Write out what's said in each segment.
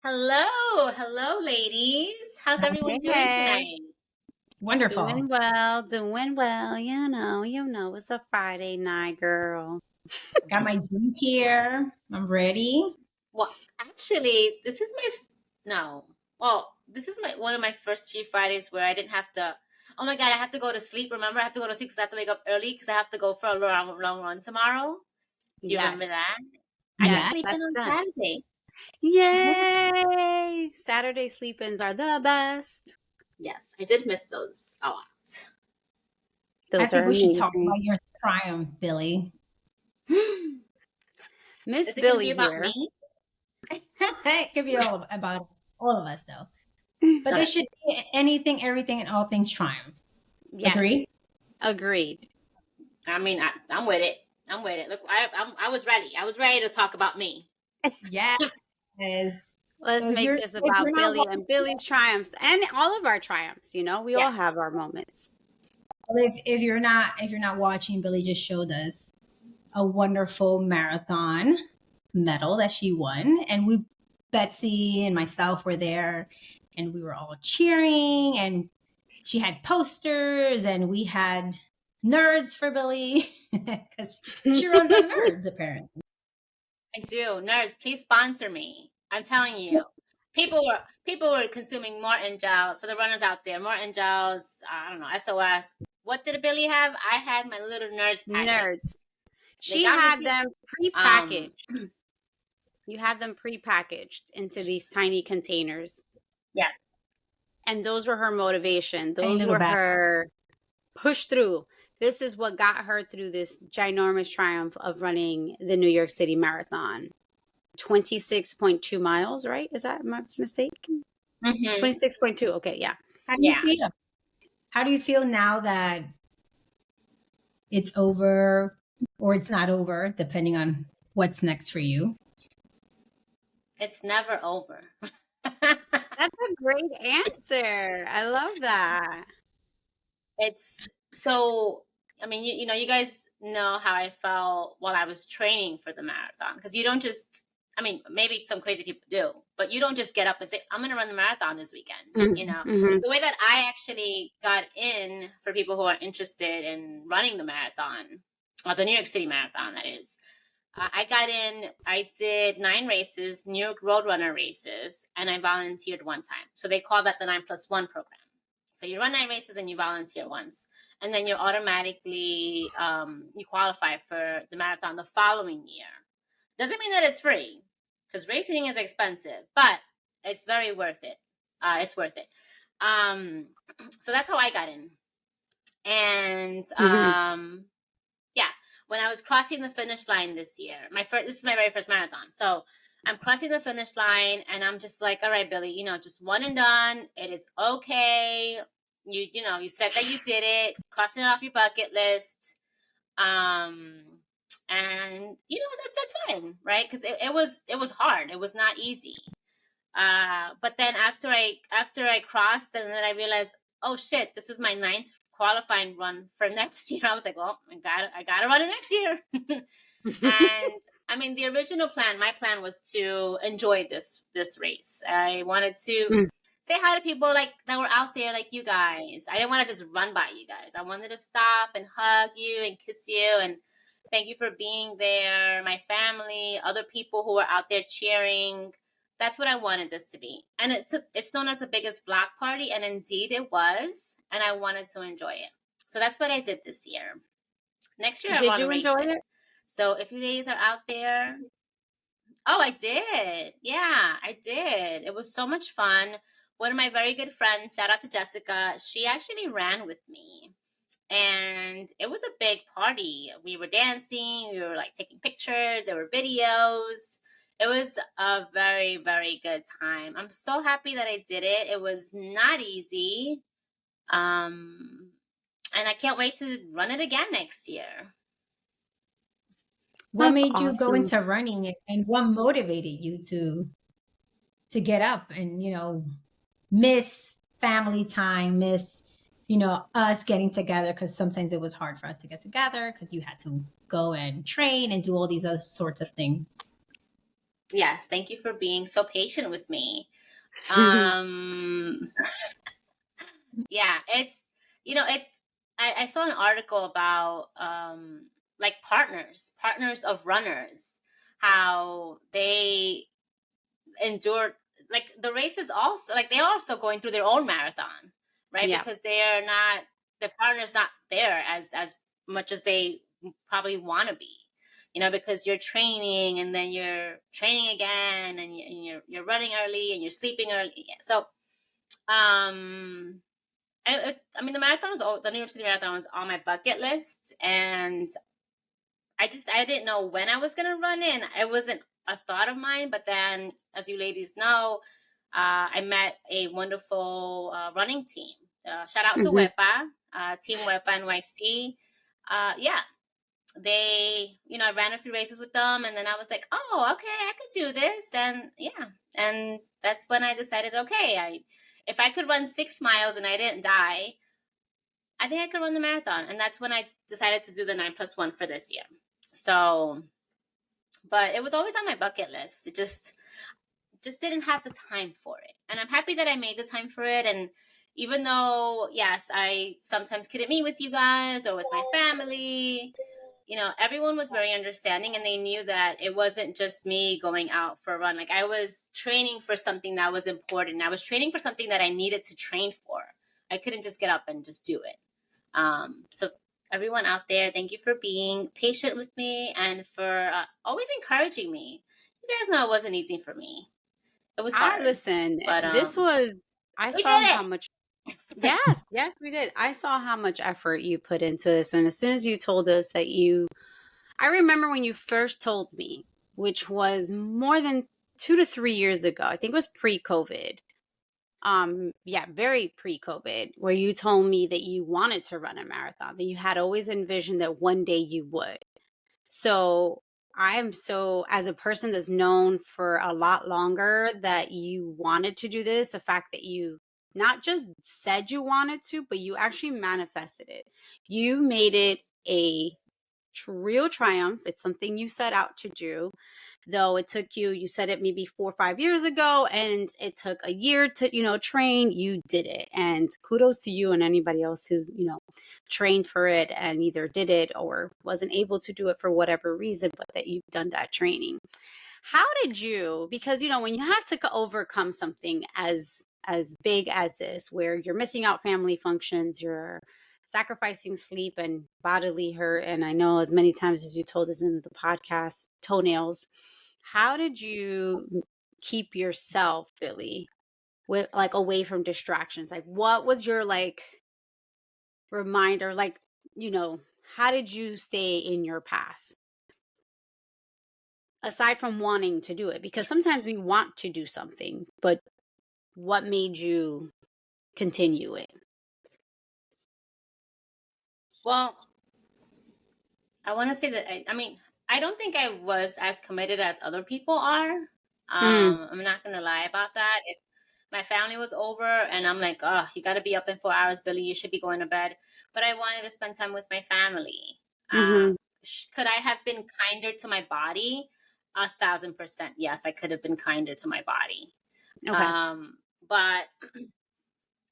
Hello, ladies. How's everyone doing Hey, tonight? Wonderful. doing well. It's a Friday night, girl. Got my drink here. I'm ready. Well, actually, this is my no. Well, this is my one of my first few Fridays where I didn't have to. Oh my God, I have to go to sleep. Remember, I have to go to sleep because I have to wake up early because I have to go for a long run tomorrow. Do you remember Yes, that? I can Yeah. yes, sleep in that's on done. Saturday. Yay! Saturday sleep-ins are the best. Yes, I did miss those a lot. I Those think are we should talk amazing. about your triumph, Billy. Miss Is it going to be Billy about here. me? It could be all about all of us, though. But Okay. this should be anything, everything, and all things triumph. Yes, Agree? agreed. I mean, I'm with it. I'm with it. Look, I was ready. I was ready to talk about me. Yes. Let's So if make you're this if you're about not Billy and Billy's triumphs and all of our triumphs. We Yeah. all have our moments. if you're not watching, Billy just showed us a wonderful marathon medal that she won, and Betsy and myself were there, and we were all cheering, and she had posters, and we had nerds for Billy because she runs on nerds apparently. I do. Nerds, please sponsor me. I'm telling you. People were consuming more gels for the runners out there. More gels. I don't know. SOS. What did Billy have? I had my little nerds packet. Nerds. They She got me. had them Um. prepackaged. You had them prepackaged into these tiny containers. Yeah. And those were her motivation. Tiny Those little were bag. her push through. This is what got her through this ginormous triumph of running the New York City Marathon. 26.2 miles, right? Is that my mistake? Mm-hmm. 26.2. Okay, yeah. How do you Yeah. feel? How do you feel now that it's over or it's not over, depending on what's next for you? It's never over. That's a great answer. I love that. It's so. I mean, you guys know how I felt while I was training for the marathon because you don't just. I mean, maybe some crazy people do, but you don't just get up and say, "I'm going to run the marathon this weekend." Mm-hmm. The way that I actually got in for people who are interested in running the marathon, or the New York City Marathon, that is. I got in. I did 9 races, New York Roadrunner races, and I volunteered one time. So they call that the 9+1 program. So you run 9 races and you volunteer once, and then you're automatically you qualify for the marathon the following year. Doesn't mean that it's free because racing is expensive, but it's very worth it. It's worth it. So that's how I got in, and yeah, when I was crossing the finish line this year, this is my very first marathon. So I'm crossing the finish line and I'm just like, all right, Billy, just one and done. It is okay. You said that you did it, crossing it off your bucket list. And that's fine, right? Because it was hard. It was not easy. But then after I crossed, and then I realized, oh shit, this was my 9th qualifying run for next year. I was like, well, I gotta run it next year. And I mean, the original plan, my plan was to enjoy this race. I wanted to say hi to people like that were out there, like you guys. I didn't want to just run by you guys. I wanted to stop and hug you and kiss you and thank you for being there. My family, other people who were out there cheering. That's what I wanted this to be. And it's known as the biggest block party, and indeed it was. And I wanted to enjoy it. So that's what I did this year. Next year I Did want to you race enjoy it. it? So if you ladies are out there, oh, I did. Yeah, I did. It was so much fun. One of my very good friends, shout out to Jessica, she actually ran with me. And it was a big party. We were dancing, we were like taking pictures, there were videos. It was a very, very good time. I'm so happy that I did it. It was not easy. And I can't wait to run it again next year. What That's made you go awesome. into running, and what motivated you to get up and miss family time, miss us getting together, because sometimes it was hard for us to get together because you had to go and train and do all these other sorts of things? Yes, thank you for being so patient with me. Um, yeah, it's, it's, I saw an article about, like partners of runners, how they endured, like the race is also, like they're also going through their own marathon, right? Yeah. Because the partner's not there as much as they probably want to be, because you're training and then you're training again, and you're running early and you're sleeping early. So, I mean, the New York City Marathon was on my bucket list, and I didn't know when I was gonna run in. It wasn't a thought of mine, but then, as you ladies know, I met a wonderful running team. Shout out to Hmm. WEPA, Team WEPA NYC. Yeah, I ran a few races with them, and then I was like, oh, okay, I could do this, and yeah, and that's when I decided, okay, if I could run 6 miles and I didn't die, I think I could run the marathon, and that's when I decided to do the 9+1 for this year. So, but it was always on my bucket list. It just didn't have the time for it, and I'm happy that I made the time for it. And even though, yes, I sometimes couldn't meet with you guys or with my family, everyone was very understanding, and they knew that it wasn't just me going out for a run. Like, I was training for something that was important. I was training for something that I needed to train for. I couldn't just get up and just do it. So everyone out there, thank you for being patient with me and for always encouraging me. You guys know it wasn't easy for me. It was I hard, listen. but I we saw did how much. Yes, yes, we did. I saw how much effort you put into this, and as soon as you told us that I remember when you first told me, which was more than 2 to 3 years ago. I think it was pre-COVID. Yeah, very pre-COVID, where you told me that you wanted to run a marathon, that you had always envisioned that one day you would. So as a person that's known for a lot longer, that you wanted to do this, the fact that you not just said you wanted to, but you actually manifested it. You made it a real triumph. It's something you set out to do, though it took you said it maybe 4 or 5 years ago, and it took a year to, train. You did it. And kudos to you and anybody else who, trained for it and either did it or wasn't able to do it for whatever reason, but that you've done that training. How did you, because, when you have to overcome something as big as this, where you're missing out family functions, you're sacrificing sleep and bodily hurt, and I know as many times as you told us in the podcast, toenails, how did you keep yourself, Billy, with like away from distractions? Like, what was your like reminder? Like, you know, how did you stay in your path aside from wanting to do it? Because sometimes we want to do something, but what made you continue it? well. I want to say that I mean, I don't think I was as committed as other people are. Mm, I'm not gonna lie about that. If my family was over and I'm like, oh, you got to be up in 4 hours, Billy, you should be going to bed. But I wanted to spend time with my family. mm-hmm. Could I have been kinder to my body? 1,000%. Yes, I could have been kinder to my body. Okay. But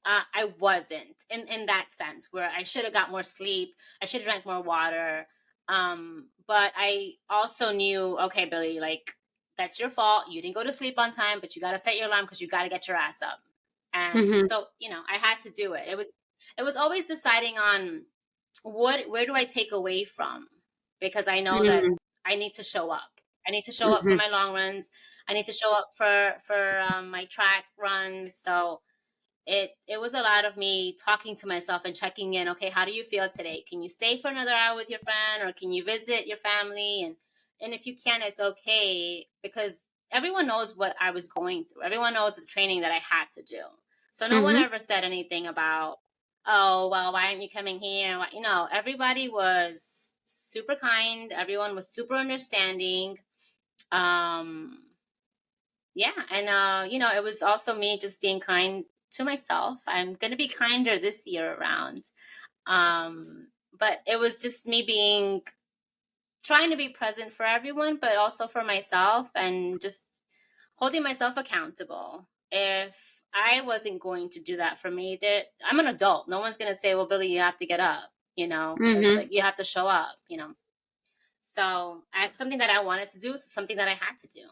I wasn't in that sense, where I should have got more sleep. I should have drank more water. But I also knew, okay, Billy, like, that's your fault. You didn't go to sleep on time, but you got to set your alarm because you got to get your ass up. And Mm-hmm. so, I had to do it. It was always deciding on where do I take away from? Because I know that Mm-hmm. I need to show up. I need to show up for my long runs. I need to show up for my track runs. So it was a lot of me talking to myself and checking in. Okay, how do you feel today? Can you stay for another hour with your friend, or can you visit your family? And if you can, it's okay, because everyone knows what I was going through. Everyone knows the training that I had to do. So no one Mm-hmm. ever said anything about, oh, well, why aren't you coming here? Everybody was super kind. Everyone was super understanding. Um, yeah, and it was also me just being kind to myself. I'm gonna be kinder this year around. But it was just me being trying to be present for everyone, but also for myself, and just holding myself accountable. If I wasn't going to do that for me, that I'm an adult. No one's going to say, well, Billy, you have to get up, you know, it's like you have to show up, you know. So something that I wanted to do is something that I had to do.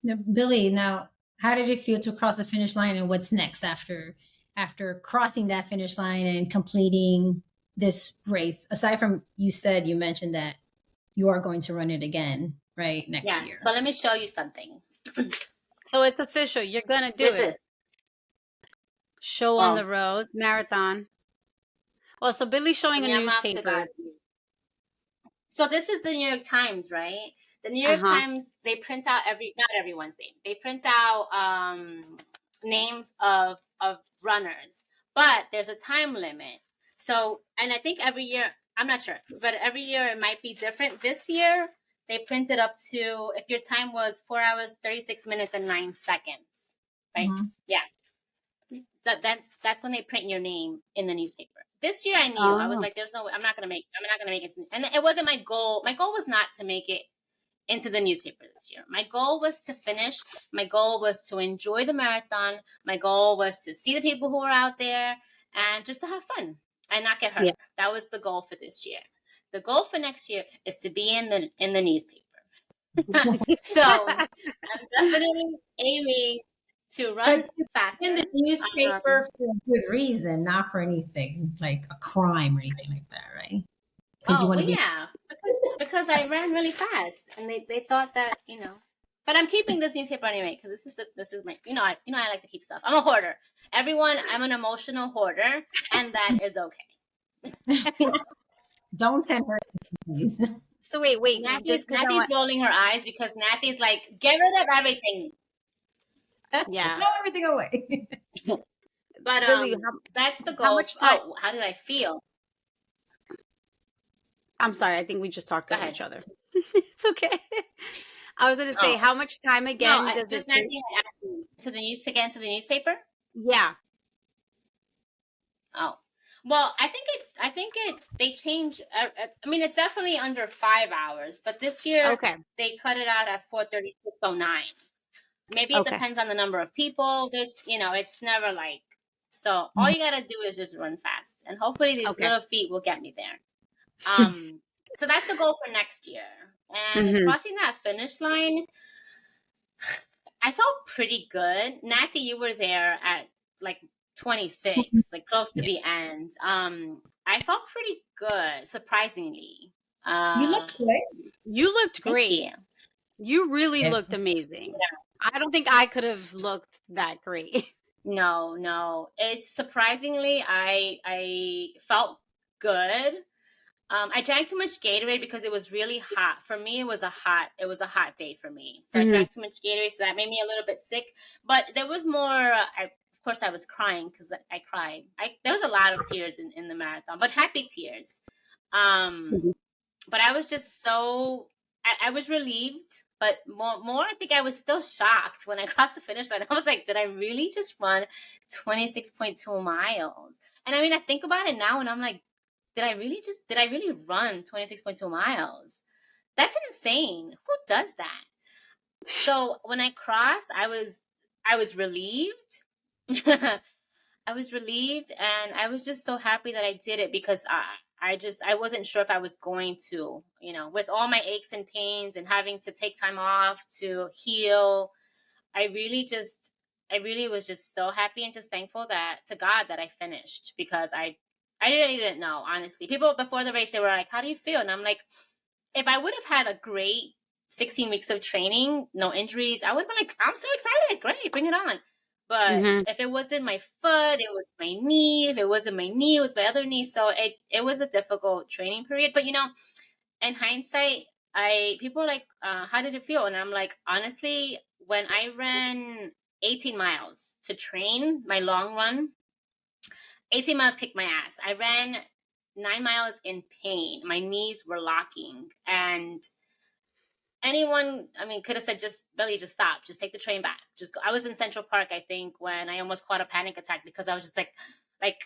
Now, Billy, now, how did it feel to cross the finish line, and what's next after crossing that finish line and completing this race? Aside from, you mentioned that you are going to run it again, right, next year. So let me show you something. So it's official. You're going to do it. Show on the road marathon. Well, so Billy's showing a newspaper. So this is the New York Times, right? The New York Times, they print out not every Wednesday. They print out names of runners, but there's a time limit. So, and I think every year, I'm not sure, but every year it might be different. This year, they printed up to, if your time was 4 hours, 36 minutes and 9 seconds, right? Yeah. So that's when they print your name in the newspaper. This year I knew. I was like, there's no way, I'm not gonna make it. And it wasn't my goal. My goal was not to make it into the newspaper this year. My goal was to finish. My goal was to enjoy the marathon. My goal was to see the people who were out there and just to have fun and not get hurt. Yeah. That was the goal for this year. The goal for next year is to be in the newspaper. So I'm definitely aiming to run faster. In the newspaper for a good reason, not for anything like a crime or anything like that, right? Because I ran really fast, and they thought that, you know. But I'm keeping this newspaper anyway, because this is my, I like to keep stuff. I'm a hoarder. Everyone, I'm an emotional hoarder, and that is okay. Don't send her, please. So wait. Nathy's rolling her eyes because Nathy's like, get rid of everything. Yeah. Throw everything away. But Billy, that's the goal. How did I feel? I'm sorry. I think we just talked over each other. It's okay. I was going to say, how much time again does it take? To the newspaper? Yeah. Oh. Well, I think they change. I mean, it's definitely under 5 hours, but this year they cut it out at 4:36:09. Maybe it depends on the number of people. There's, it's never like, so all you got to do is just run fast, and hopefully these little feet will get me there. So that's the goal for next year. And crossing that finish line, I felt pretty good. Nathy, you were there at like 26, like close to the end. I felt pretty good, surprisingly. You looked good. You looked great. You really looked amazing. Yeah. I don't think I could have looked that great. No. It's surprisingly, I felt good. I drank too much Gatorade because it was really hot. For me, it was a hot day for me. So I drank too much Gatorade, so that made me a little bit sick. But there was more, of course I was crying because I cried. There was a lot of tears in the marathon, but happy tears. But I was just so, I was relieved, but more, I think I was still shocked when I crossed the finish line. I was like, did I really just run 26.2 miles? And I mean, I think about it now and I'm like, did I really run 26.2 miles? That's insane. Who does that? So when I crossed, I was relieved. I was relieved, and I was just so happy that I did it because I wasn't sure if I was going to, with all my aches and pains and having to take time off to heal. I really was just so happy and just thankful to God that I finished, because I really didn't know, honestly. People before the race, they were like, how do you feel? And I'm like, if I would have had a great 16 weeks of training, no injuries, I would have been like, I'm so excited. Great, bring it on. But if it wasn't my foot, it was my knee. If it wasn't my knee, it was my other knee. So it was a difficult training period. But, in hindsight, people are like, how did it feel? And I'm like, honestly, when I ran 18 miles to train my long run, 18 miles kicked my ass. I ran 9 miles in pain. My knees were locking. And anyone, could have said, Billy, just stop. Just take the train back. Just go. I was in Central Park, I think, when I almost caught a panic attack because I was just like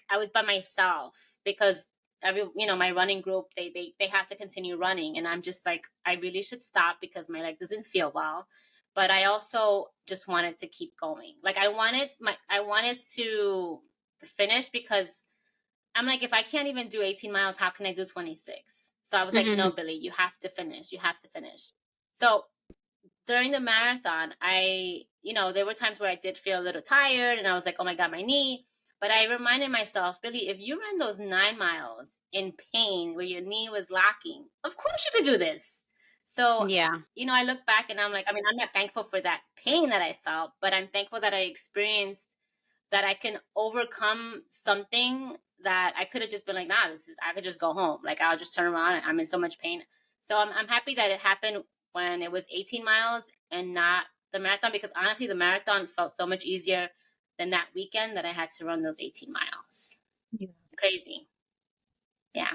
I was by myself because my running group, they have to continue running, and I'm just like, I really should stop because my leg doesn't feel well. But I also just wanted to keep going. Like I wanted to finish, because I'm like, if I can't even do 18 miles, how can I do 26? So I was like, Mhm. no, Billy, you have to finish. You have to finish. So during the marathon, there were times where I did feel a little tired, and I was like, oh my God, my knee. But I reminded myself, Billy, if you ran those 9 miles in pain where your knee was locking, of course you could do this. So, Yeah. I look back and I'm like, I'm not thankful for that pain that I felt, but I'm thankful that I experienced, that I can overcome something that I could have just been like, nah, I could just go home. Like, I'll just turn around. I'm in so much pain. So I'm happy that it happened when it was 18 miles and not the marathon, because honestly, the marathon felt so much easier than that weekend that I had to run those 18 miles. Yeah. Crazy. Yeah.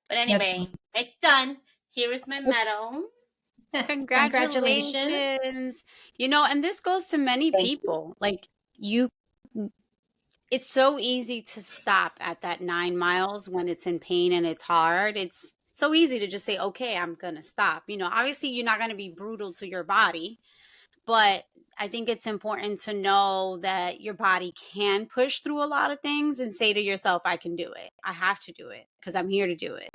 But That's anyway, it's done. Here is my medal. congratulations. Congratulations. And this goes to many Thank you. people. Like it's so easy to stop at that 9 miles when it's in pain and it's hard. It's so easy to just say, okay, I'm going to stop. Obviously you're not going to be brutal to your body, but I think it's important to know that your body can push through a lot of things and say to yourself, I can do it. I have to do it because I'm here to do it.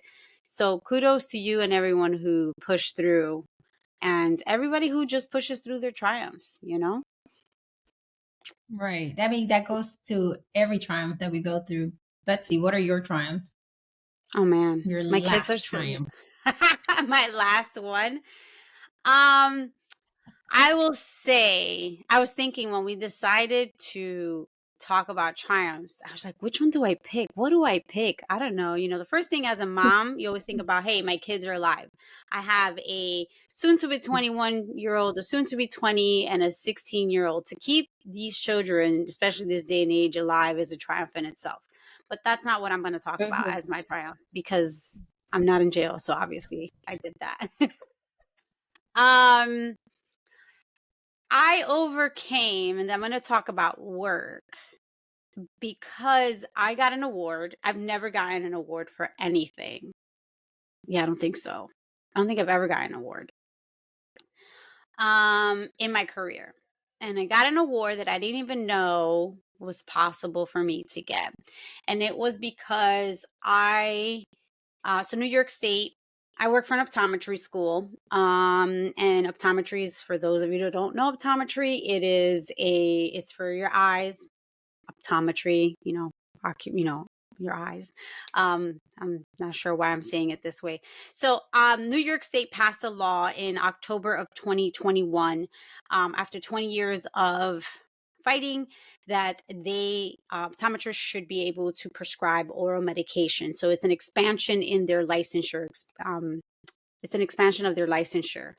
So kudos to you and everyone who pushed through, and everybody who just pushes through their triumphs. Right. I mean, that goes to every triumph that we go through. Betsy, what are your triumphs? Oh man, Your my kids are last so triumph. my last one. Um, I will say, I was thinking when we decided to talk about triumphs, I was like, which one do I pick? What do I pick? I don't know. The first thing as a mom, you always think about, hey, my kids are alive. I have a soon to be 21-year-old, a soon to be 20, and a 16-year-old. To keep these children, especially this day and age, alive is a triumph in itself. But that's not what I'm going to talk about as my triumph, because I'm not in jail. So obviously I did that. um, I overcame, and I'm going to talk about work, because I got an award. I've never gotten an award for anything. Yeah, I don't think so. I don't think I've ever gotten an award in my career. And I got an award that I didn't even know was possible for me to get. And it was because so New York State, I work for an optometry school. And optometry is, for those of you who don't know optometry, it's for your eyes. Optometry, your eyes. I'm not sure why I'm saying it this way. So, New York State passed a law in October of 2021, after 20 years of fighting, that optometrists should be able to prescribe oral medication. So it's an expansion in their licensure. It's an expansion of their licensure.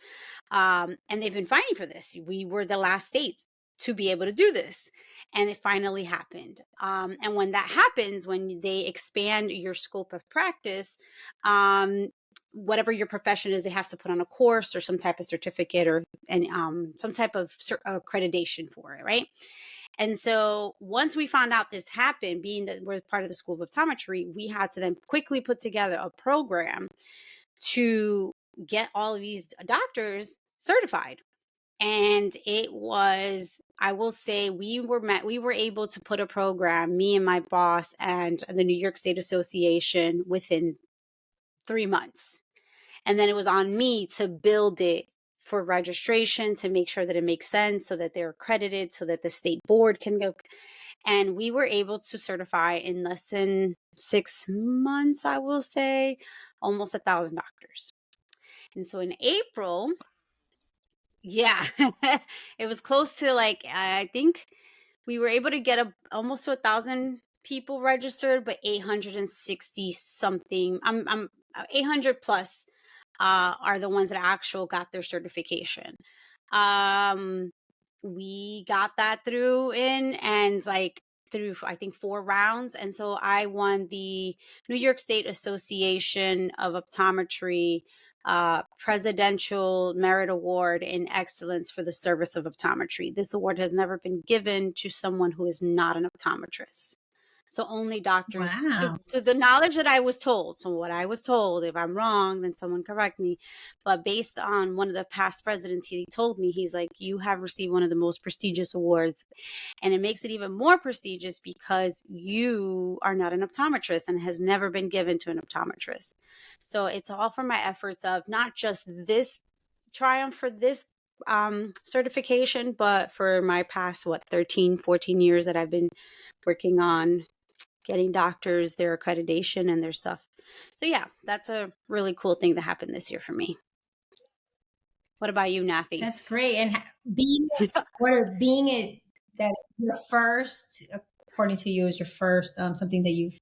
And they've been fighting for this. We were the last state to be able to do this. And it finally happened. And when that happens, when they expand your scope of practice, whatever your profession is, they have to put on a course or some type of certificate or some type of accreditation for it, right? And so once we found out this happened, being that we're part of the School of Optometry, we had to then quickly put together a program to get all of these doctors certified. And it was, I will say, we were able to put a program, me and my boss and the New York State Association, within 3 months. And then it was on me to build it for registration, to make sure that it makes sense, so that they're accredited, so that the state board can go. And we were able to certify in less than 6 months, I will say, almost 1,000 doctors. And so in April, yeah, it was close to, like, I think we were able to get almost to 1,000 people registered, but 860 something, 800 plus are the ones that actual got their certification. We got that through through, I think, 4 rounds. And so I won the New York State Association of Optometry Presidential Merit Award in Excellence for the Service of Optometry. This award has never been given to someone who is not an optometrist. So only doctors, Wow. to the knowledge that I was told. So what I was told, if I'm wrong, then someone correct me. But based on one of the past presidents, he told me, he's like, you have received one of the most prestigious awards. And it makes it even more prestigious because you are not an optometrist and has never been given to an optometrist. So it's all for my efforts of not just this triumph for this certification, but for my past, 13, 14 years that I've been working on getting doctors their accreditation and their stuff. So yeah, that's a really cool thing that happened this year for me. What about you, Nathy? That's great. And being it that your first, according to you, is your first something that you've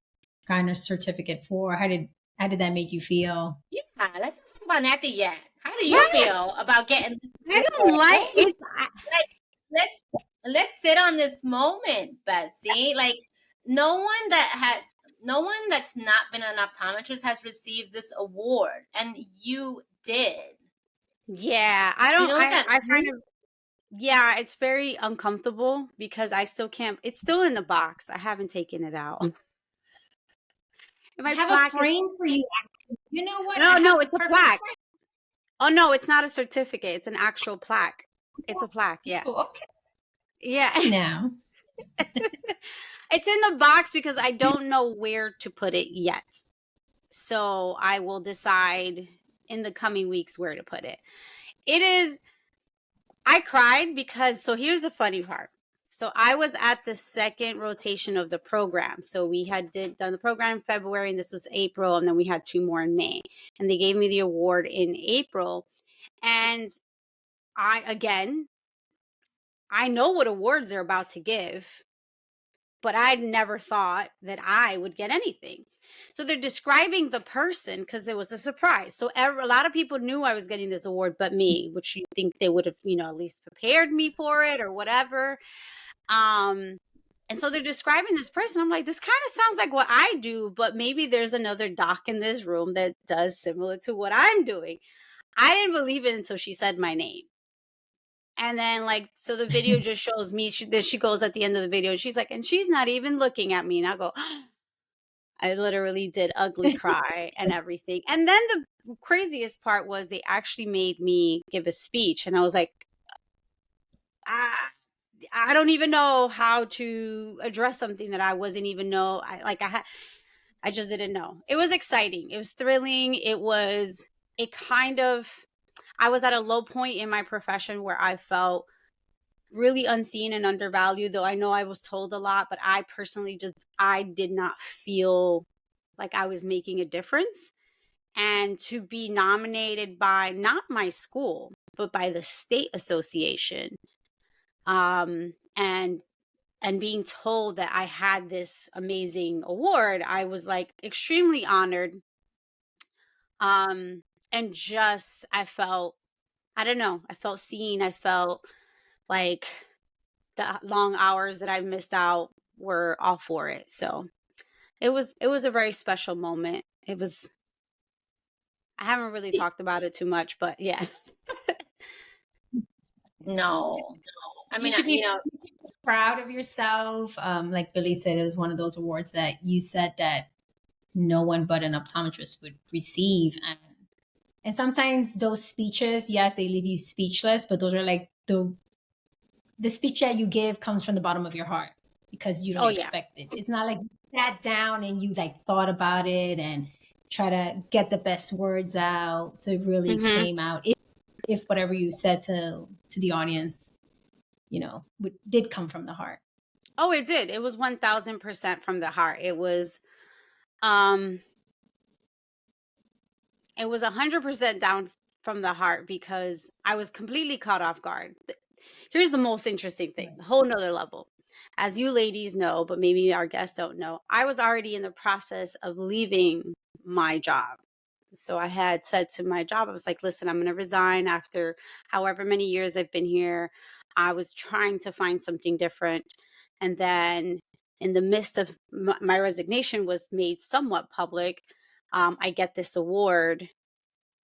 gotten a certificate for. How did that make you feel? Yeah, let's talk about Nathy yet. How do you What? feel about getting I don't like it. Like, let's sit on this moment, Betsy. Like, no one that's not been an optometrist has received this award, and you did. Yeah, Do you know what that I kind means? of, yeah, it's very uncomfortable because I still can't, it's still in the box. I haven't taken it out. And I my have a plaque is, frame for you. You know what? I no, have no, the it's a perfect plaque. frame. Oh, no, it's not a certificate. It's an actual plaque. It's a plaque. Yeah. Oh, okay. Yeah. Now. It's in the box because I don't know where to put it yet. So I will decide in the coming weeks where to put it. It is, I cried because, so here's the funny part. So I was at the second rotation of the program. So we had done the program in February and this was April. And then we had 2 more in May. And they gave me the award in April. And I know what awards they're about to give, but I'd never thought that I would get anything. So they're describing the person because it was a surprise. So a lot of people knew I was getting this award, but me, which you think they would have, at least prepared me for it or whatever. And so they're describing this person. I'm like, this kind of sounds like what I do, but maybe there's another doc in this room that does similar to what I'm doing. I didn't believe it until she said my name. And then, so the video just shows me, she goes at the end of the video, and she's like, and she's not even looking at me. And I go, I literally did ugly cry and everything. And then the craziest part was they actually made me give a speech. And I was like, I don't even know how to address something that I wasn't even know. I just didn't know. It was exciting. It was thrilling. It was I was at a low point in my profession where I felt really unseen and undervalued, though I know I was told a lot, but I personally I did not feel like I was making a difference. And to be nominated by not my school, but by the state association, and being told that I had this amazing award, I was extremely honored. And just, I don't know, I felt seen. I felt like the long hours that I missed out were all for it. So it was a very special moment. I haven't really talked about it too much, but yes. No, I You mean, should be proud of yourself. Like Billy said, it was one of those awards that you said that no one but an optometrist would receive. And sometimes those speeches, yes, they leave you speechless, but those are like the speech that you give comes from the bottom of your heart because you don't expect it. It's not like you sat down and you thought about it and try to get the best words out. So it really came out. If whatever you said to the audience, did come from the heart. Oh, it did. It was 1000% from the heart. It was 100% down from the heart because I was completely caught off guard. Here's the most interesting thing, the whole nother level. As you ladies know, but maybe our guests don't know, I was already in the process of leaving my job. So I had said to my job, I was like, listen, I'm going to resign after however many years I've been here. I was trying to find something different. And then in the midst of my resignation was made somewhat public, I get this award,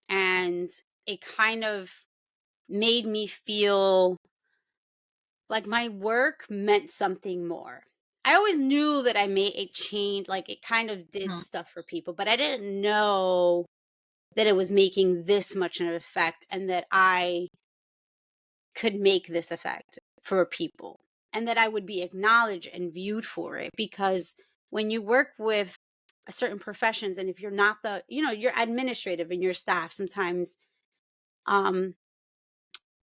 and it kind of made me feel like my work meant something more. I always knew that I made a change, like it kind of did stuff for people, but I didn't know that it was making this much of an effect and that I could make this effect for people and that I would be acknowledged and viewed for it. Because when you work with certain professions, and if you're not the, you're administrative and your staff, sometimes the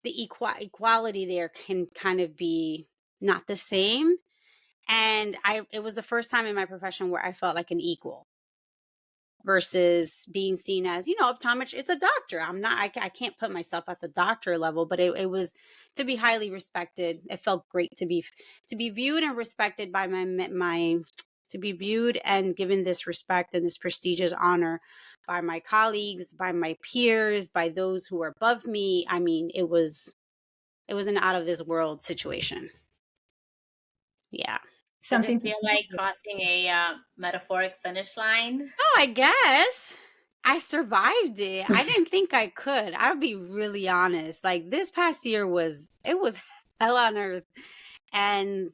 equality there can kind of be not the same. And it was the first time in my profession where I felt like an equal versus being seen as, optometrist. It's a doctor. I can't put myself at the doctor level, but it was to be highly respected. It felt great to be viewed and respected by my to be viewed and given this respect and this prestigious honor by my colleagues, by my peers, by those who are above me. I mean, it was an out of this world situation. Yeah. Does it feel like crossing a metaphoric finish line? Oh, I guess I survived it. I didn't think I could. I'll be really honest. Like this past year was hell on earth. And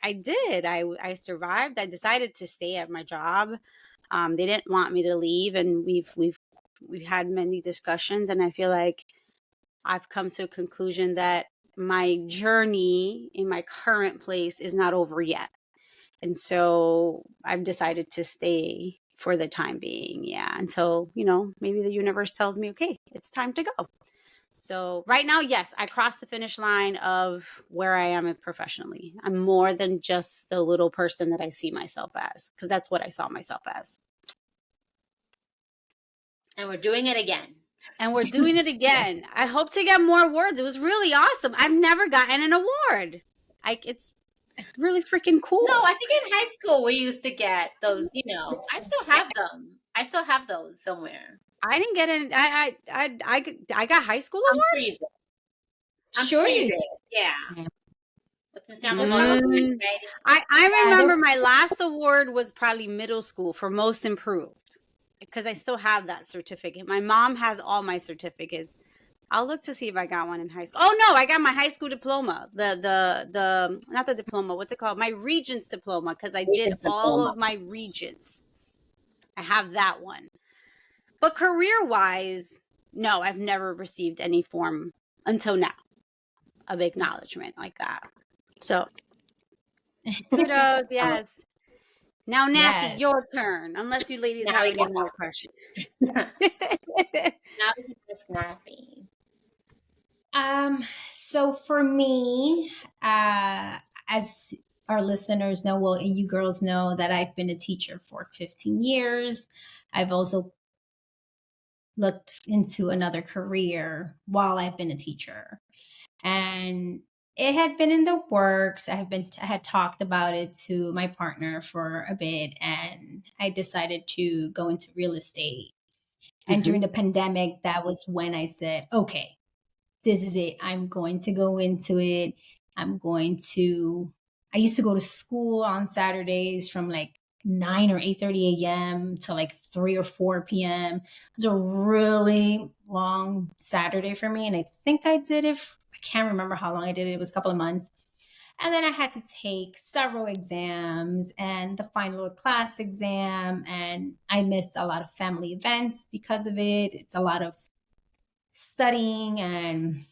I did. I survived. I decided to stay at my job. They didn't want me to leave, and we've had many discussions, and I feel like I've come to a conclusion that my journey in my current place is not over yet. And so I've decided to stay for the time being. Yeah. Until, maybe the universe tells me, okay, it's time to go. So right now, yes, I crossed the finish line of where I am professionally. I'm more than just the little person that I see myself as, because that's what I saw myself as. And we're doing it again. I hope to get more awards. It was really awesome. I've never gotten an award. It's really freaking cool. No, I think in high school we used to get those, I still have them. I still have those somewhere. I didn't get an I got high school award? I'm sure you did. I'm sure you did. Yeah. With Miss Yamamoto. I remember my last award was probably middle school for most improved, because I still have that certificate. My mom has all my certificates. I'll look to see if I got one in high school. Oh no, I got my high school diploma. The not the diploma, what's it called? My Regents diploma, because I did all of my Regents. I have that one. But career-wise, no, I've never received any form until now of acknowledgement like that. So kudos, yes. Now, Nathy, your turn. Unless you ladies have any more questions. Now we can ask Nathy. So for me, as our listeners know, well, you girls know that I've been a teacher for 15 years. I've also looked into another career while I've been a teacher, and it had been in the works. I had talked about it to my partner for a bit, and I decided to go into real estate. And during the pandemic, that was when I said, okay, this is it. I'm going to go into it. I used to go to school on Saturdays from like 9 or 8:30 a.m. to like 3 or 4 p.m. It was a really long Saturday for me. And I think I did it. I can't remember how long I did it. It was a couple of months. And then I had to take several exams and the final class exam. And I missed a lot of family events because of it. It's a lot of studying and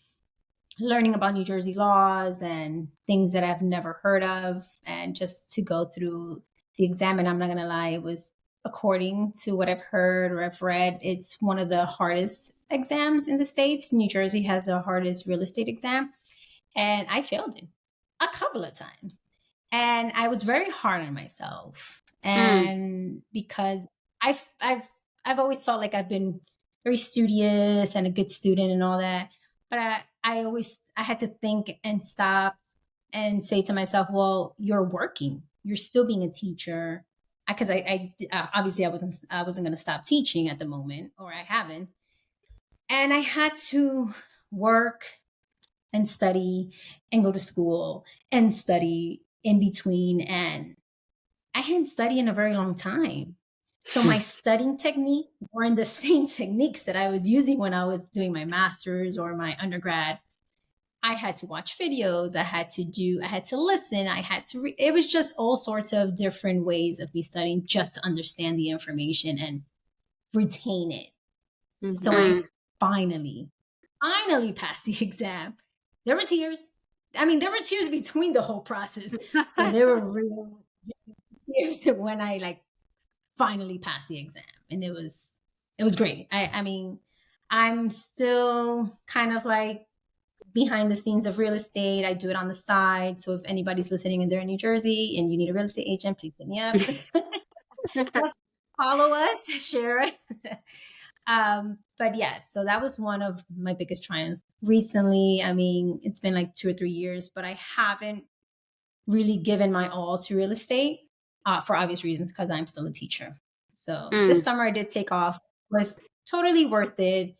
learning about New Jersey laws and things that I've never heard of. And just to go through the exam, and I'm not going to lie, it was, according to what I've heard or I've read, it's one of the hardest exams in the States. New Jersey has the hardest real estate exam. And I failed it a couple of times. And I was very hard on myself. And because I've always felt like I've been very studious and a good student and all that. But I had to think and stop and say to myself, well, you're working. You're still being a teacher. Because I obviously I wasn't going to stop teaching at the moment, or I haven't. And I had to work and study and go to school and study in between. And I hadn't studied in a very long time. So my studying technique weren't the same techniques that I was using when I was doing my master's or my undergrad. I had to watch videos. I had to listen. It was just all sorts of different ways of me studying just to understand the information and retain it. So I finally passed the exam. There were tears. I mean, there were tears between the whole process, but there were real tears when I like finally passed the exam, and it was great. I mean, I'm still kind of like behind the scenes of real estate. I do it on the side. So if anybody's listening and they're in New Jersey and you need a real estate agent, please hit me up. Follow us, share it. But yes, so that was one of my biggest triumphs recently. I mean, it's been like 2 or 3 years, but I haven't really given my all to real estate for obvious reasons, because I'm still a teacher. So this summer I did take off. It was totally worth it.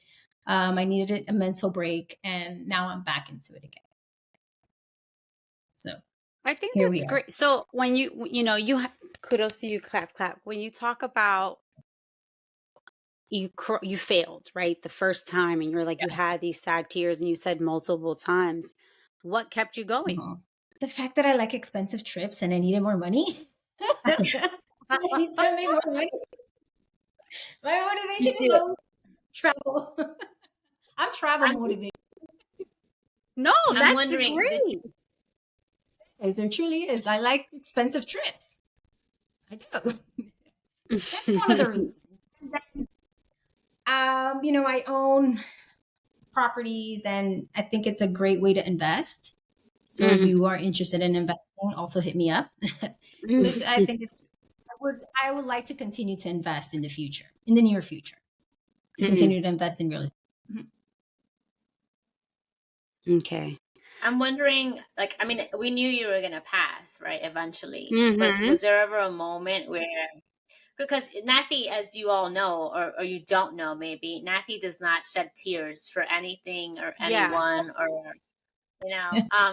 I needed a mental break, and now I'm back into it again. So I think that's great. So when you kudos to you, clap, clap. When you talk about you failed, right? The first time, and you're like, you had these sad tears, and you said multiple times. What kept you going? The fact that I like expensive trips and I needed more money. I need to make more money. My motivation is always travel. I'm travel motivated. No, that's great. As there truly is. I like expensive trips. I do. That's one of the reasons. I own properties, and I think it's a great way to invest. So if you are interested in investing, also hit me up. I would like to continue to invest in the near future, to continue to invest in real estate. Okay. I'm wondering, like, I mean, we knew you were going to pass, right, eventually. But was there ever a moment where, because Nathy, as you all know, or you don't know maybe, Nathy does not shed tears for anything or anyone, or,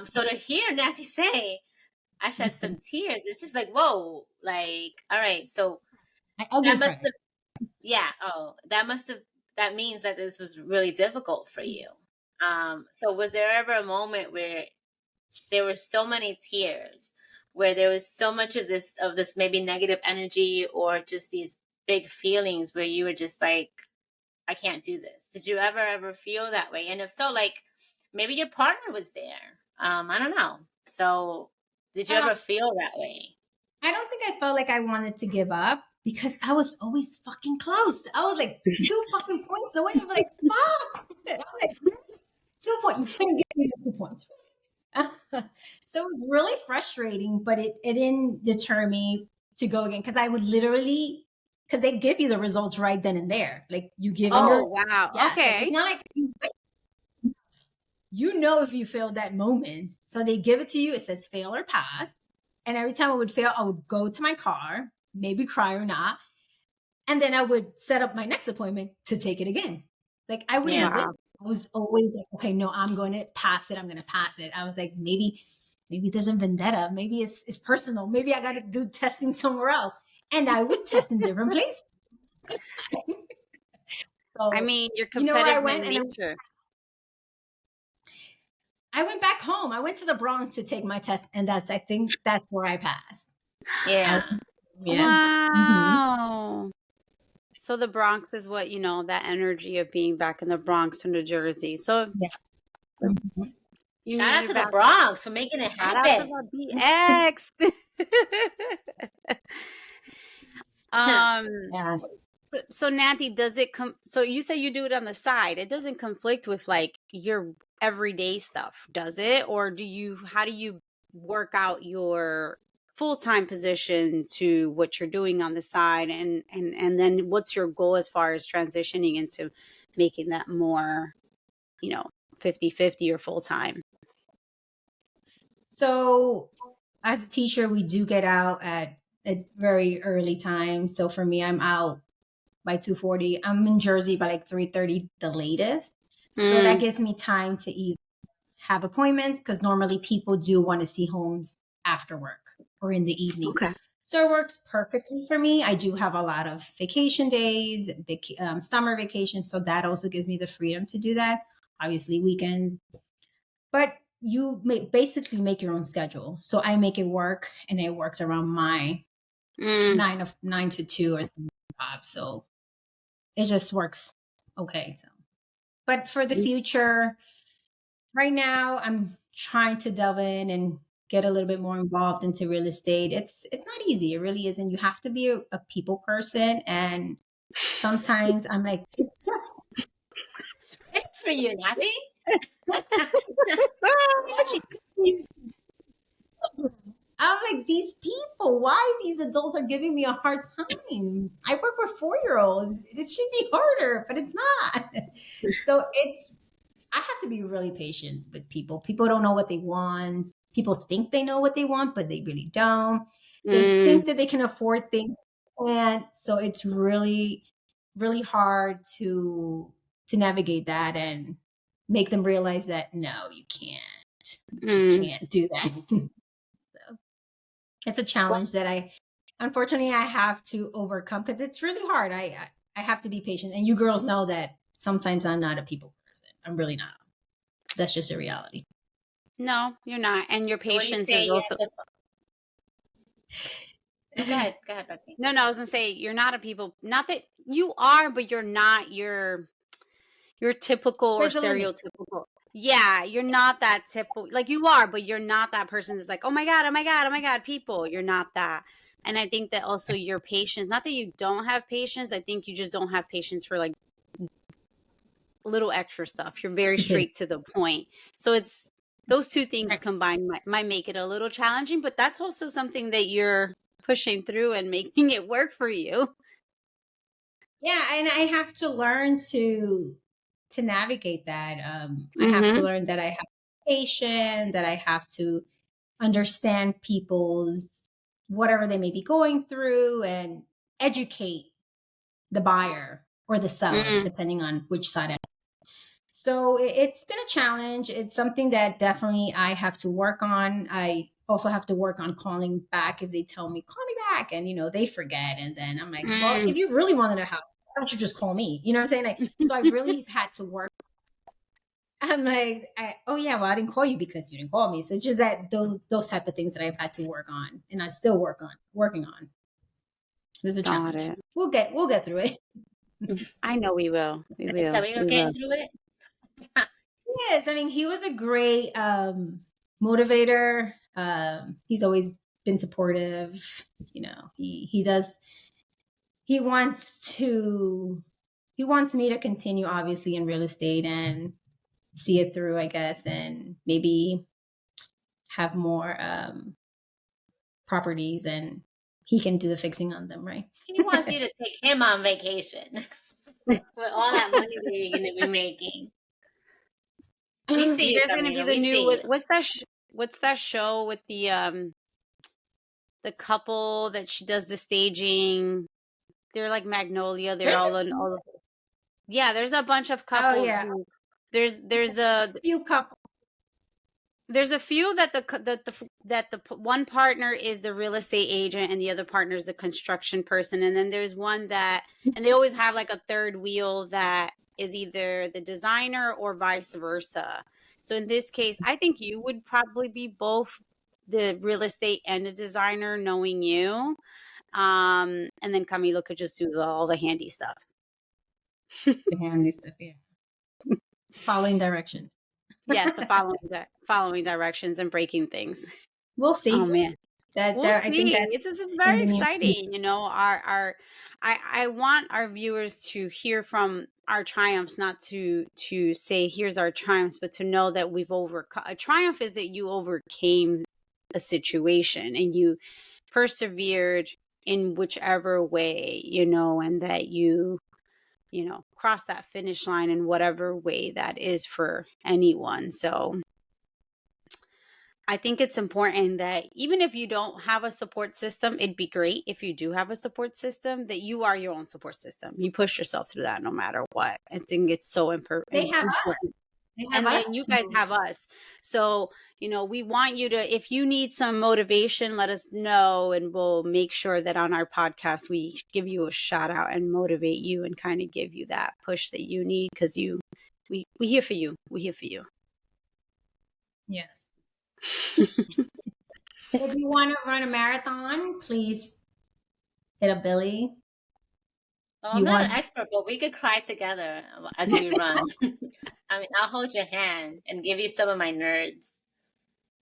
so to hear Nathy say, I shed some tears, it's just like, whoa, like, all right, so that must have, that means that this was really difficult for you. So was there ever a moment where there were so many tears, where there was so much of this maybe negative energy, or just these big feelings where you were just like, I can't do this? Did you ever feel that way? And if so, like, maybe your partner was there. I don't know. So did you ever feel that way? I don't think I felt like I wanted to give up, because I was always fucking close. I was like 2 fucking points away. I'm like, fuck. I'm like, 2 points. You couldn't get me the 2 points. So it was really frustrating, but it didn't deter me to go again, because I would literally, because they give you the results right then and there. Like, you give them wow. Okay. It's not like if you failed that moment. So they give it to you. It says fail or pass. And every time I would fail, I would go to my car, maybe cry or not. And then I would set up my next appointment to take it again. Like, I wouldn't wait. I was always like, okay, no, I'm going to pass it. I'm going to pass it. I was like, maybe there's a vendetta. Maybe it's personal. Maybe I got to do testing somewhere else. And I would test in different places. So, I mean, you're competitive in nature. I went back home. I went to the Bronx to take my test, and I think that's where I passed. Yeah. Wow. So the Bronx is what, that energy of being back in the Bronx in New Jersey. So shout out to the Bronx for making it happen. Shout out to the BX. So Nathy, does it so you say you do it on the side. It doesn't conflict with like your everyday stuff, does it? Or how do you work out your full-time position to what you're doing on the side, and then what's your goal as far as transitioning into making that more 50-50 or full-time? So as a teacher, we do get out at a very early time. So for me, I'm out by 2:40. I'm in Jersey by like 3:30 the latest. So that gives me time to either have appointments, because normally people do want to see homes after work or in the evening. Okay. So it works perfectly for me. I do have a lot of vacation days, summer vacation. So that also gives me the freedom to do that. Obviously weekends. But basically make your own schedule. So I make it work, and it works around my Mm. 9 to 2 or 3 to 5. So it just works okay. So, but for the future, right now I'm trying to delve in and get a little bit more involved into real estate. It's not easy. It really isn't. You have to be a people person, and sometimes I'm like, it's just Good for you, Nathy. I'm like, these people, why these adults are giving me a hard time? I work with 4-year-olds. It should be harder, but it's not. So I have to be really patient with people. People don't know what they want. People think they know what they want, but they really don't. They think that they can afford things, and so it's really, really hard to navigate that and make them realize that no, you can't. You just can't do that. So it's a challenge that unfortunately I have to overcome, because it's really hard. I have to be patient, and you girls know that sometimes I'm not a people person. I'm really not. That's just a reality. No, you're not. And your So what do you patience say is you also. have to... No, go ahead, Betsy. No, I was gonna say you're not a people. Not that you are, but you're not your typical or There's a limit. stereotypical. Yeah, you're not that typical. Like you are, but you're not that person that's like, oh my god, oh my god, oh my god, people. You're not that. And I think that also your patience. Not that you don't have patience. I think you just don't have patience for like little extra stuff. You're very straight to the point. So it's those two things combined might make it a little challenging, but that's also something that you're pushing through and making it work for you. Yeah, and I have to learn to navigate that. I have to learn that I have patience, that I have to understand people's whatever they may be going through, and educate the buyer or the seller, depending on which side. So it's been a challenge. It's something that definitely I have to work on. I also have to work on calling back if they tell me, call me back, and they forget. And then I'm like, well, if you really wanted a house, why don't you just call me? You know what I'm saying? Like, so I really had to work. I'm like, oh yeah, well, I didn't call you because you didn't call me. So it's just that those type of things that I've had to work on, and I still working on. There's a challenge. We'll get through it. I know we will. We will. So we're getting through it. Yes, I mean, he was a great motivator. He's always been supportive. He does. He wants me to continue, obviously, in real estate and see it through, I guess, and maybe have more properties, and he can do the fixing on them, right? He wants you to take him on vacation with all that money that you're going to be making. We see There's going to be the new. What's that show with the couple that she does the staging? They're like Magnolia. They're all in all. Yeah, there's a bunch of couples. Oh yeah. There's a few couples. There's a few that the one partner is the real estate agent and the other partner is the construction person, and then there's one and they always have like a third wheel that is either the designer or vice versa. So in this case, I think you would probably be both the real estate and the designer, knowing you. And then Camilo could just do all the handy stuff. The handy stuff, yeah. Following directions. Yes, the following directions and breaking things. We'll see. Oh man. We'll see. I think this is very exciting. I want our viewers to hear from our triumphs, not to say here's our triumphs, but to know that we've overcome. A triumph is that you overcame a situation and you persevered in whichever way, and that you cross that finish line in whatever way that is for anyone. So I think it's important that even if you don't have a support system, it'd be great if you do have a support system, that you are your own support system. You push yourself through that no matter what. I think it's so important. They have us. And then you guys have us. So, we want you to, if you need some motivation, let us know, and we'll make sure that on our podcast, we give you a shout out and motivate you and kind of give you that push that you need, because we here for you. We're here for you. Yes. If you want to run a marathon, please hit up Billy. Well, I'm You not an want expert, but we could cry together as we run. I mean, I'll hold your hand and give you some of my nerds.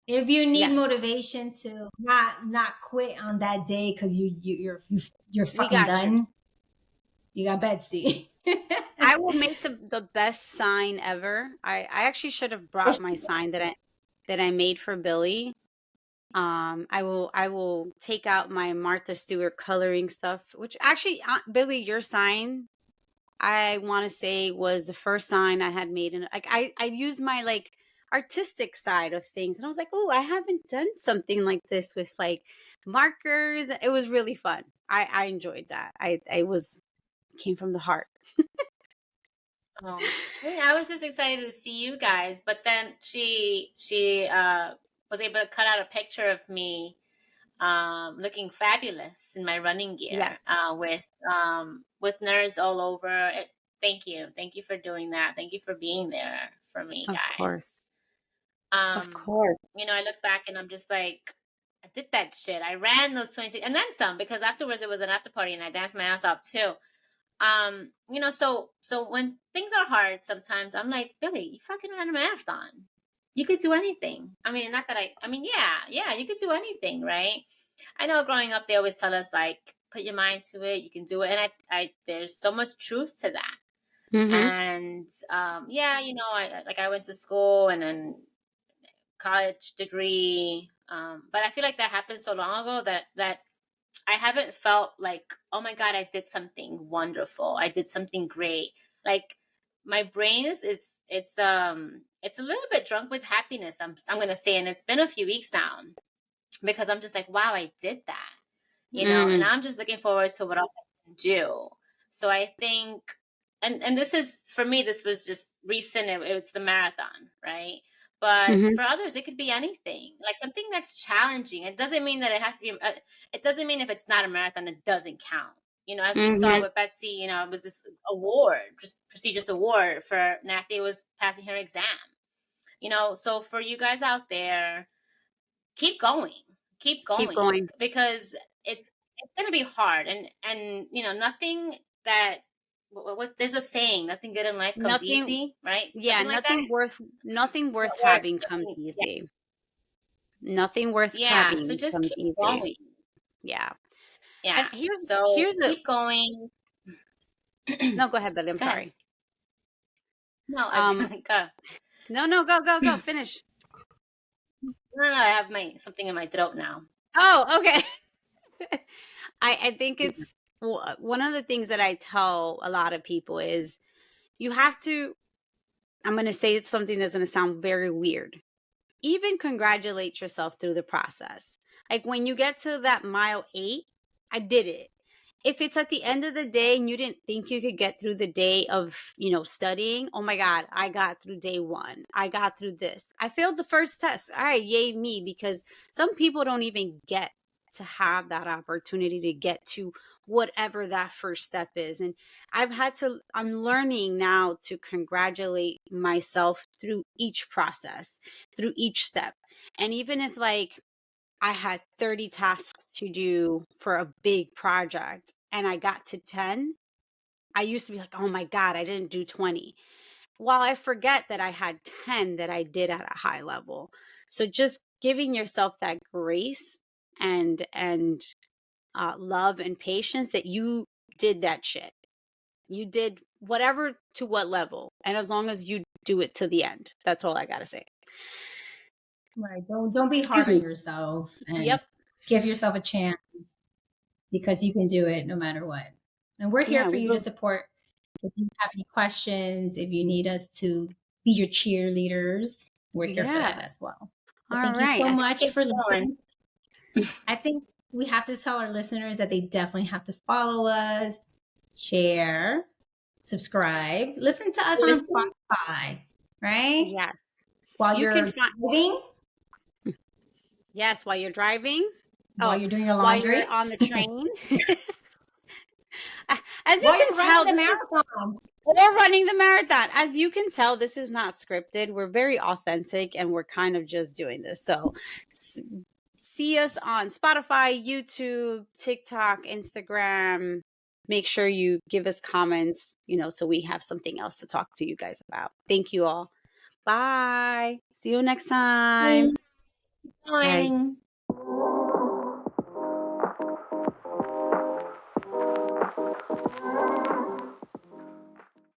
if you need Yes. motivation to not quit on that day because you're We fucking got you. done, you got Betsy. I will make the best sign ever. I actually should have brought my sign that I made for Billy. I will take out my Martha Stewart coloring stuff, which actually, Billy, your sign, I want to say was the first sign I had made. And like, I used my like artistic side of things. And I was like, oh, I haven't done something like this with like markers. It was really fun. I enjoyed that. Came from the heart. Oh, I mean, I was just excited to see you guys, but then she was able to cut out a picture of me looking fabulous in my running gear Yes, with nerds all over it. Thank you for doing that. Thank you for being there for me, of guys. course. Of course. You know, I look back and I'm just like, I did that shit. I ran those 26 and then some, because afterwards it was an after party and I danced my ass off too. You know, so when things are hard sometimes, I'm like, Billy, you fucking ran a marathon. You could do anything. I mean, not that I mean, yeah, you could do anything, right? I know growing up they always tell us like, put your mind to it, you can do it. And I there's so much truth to that. Mm-hmm. And yeah, you know, I went to school and then college degree. But I feel like that happened so long ago that I haven't felt like, oh my God, I did something wonderful. I did something great. Like my brain it's a little bit drunk with happiness. I'm gonna say, and it's been a few weeks now because I'm just like, wow, I did that, you know, and I'm just looking forward to what else I can do. So I think, and this is for me, this was just recent. It's the marathon, right? But Mm-hmm. for others, it could be anything, like something that's challenging. It doesn't mean that it has to be. It doesn't mean if it's not a marathon, it doesn't count. You know, as we saw Mm-hmm. with Betsy, you know, it was this award, just prestigious award for Nathy was passing her exam. You know, so for you guys out there, keep going, Keep going. because it's going to be hard, and you know, nothing that what there's a saying, nothing good in life comes Nothing. easy, right? Yeah, Something like that. nothing worth Or having comes yeah, easy. Nothing worth yeah, so having just comes keep easy. going. Yeah. And Yeah, here's so here's a keep going. no, go ahead, Billy. I'm Go ahead. sorry. No, I Um, go. no, go, finish. No, I have my something in my throat now. Oh, okay. I think it's one of the things that I tell a lot of people is you have to, I'm going to say something that's going to sound very weird. Even congratulate yourself through the process. Like when you get to that mile 8, I did it. If it's at the end of the day and you didn't think you could get through the day of, studying, oh my God, I got through day 1. I got through this. I failed the first test. All right, yay me, because some people don't even get to have that opportunity to get to whatever that first step is. And I'm learning now to congratulate myself through each process, through each step. And even if like I had 30 tasks to do for a big project and I got to 10, I used to be like, oh my God, I didn't do 20. While I forget that I had 10 that I did at a high level. So just giving yourself that grace and love and patience that you did that shit. You did whatever to what level. And as long as you do it to the end, that's all I got to say. Right. Don't be Excuse hard on me. yourself and Yep. give yourself a chance because you can do it no matter what. And we're here Yeah, for we you to will. support. If you have any questions, if you need us to be your cheerleaders, we're here for Yeah. that as well. But All thank you so right. Just much keep for going. listening. I think we have to tell our listeners that they definitely have to follow us, share, subscribe, listen to us on Listen. Spotify, right? Yes. While You can you're find, driving, yes, while you're driving. while Oh, you're doing your while laundry, you're on the train. As you while can you're running tell, the this is, marathon. or running the marathon. As you can tell, this is not scripted. We're very authentic and we're kind of just doing this. So see us on Spotify, YouTube, TikTok, Instagram. Make sure you give us comments, so we have something else to talk to you guys about. Thank you all. Bye. See you next time. Bye.